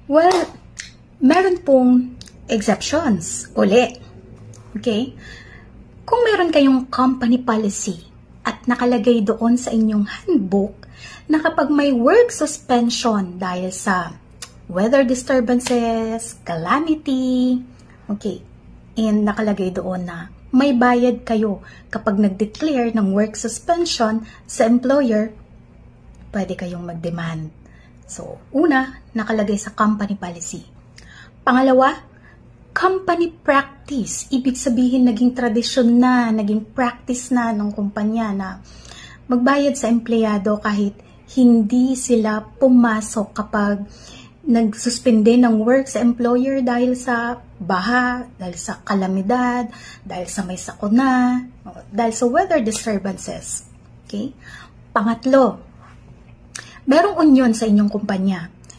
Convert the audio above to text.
Well, meron pong exceptions uli. Okay? Kung meron kayong company policy at nakalagay doon sa inyong handbook na kapag may work suspension dahil sa weather disturbances, calamity, okay, and nakalagay doon na may bayad kayo kapag nag-declare ng work suspension sa employer, pwede kayong mag-demand. So, una, nakalagay sa company policy. Pangalawa, company practice. Ibig sabihin, naging tradisyon na, naging practice na ng kumpanya na magbayad sa empleyado kahit hindi sila pumasok kapag nagsuspende ng work sa employer dahil sa baha, dahil sa kalamidad, dahil sa may sakuna, dahil sa weather disturbances. Okay? Pangatlo, merong union sa inyong kumpanya.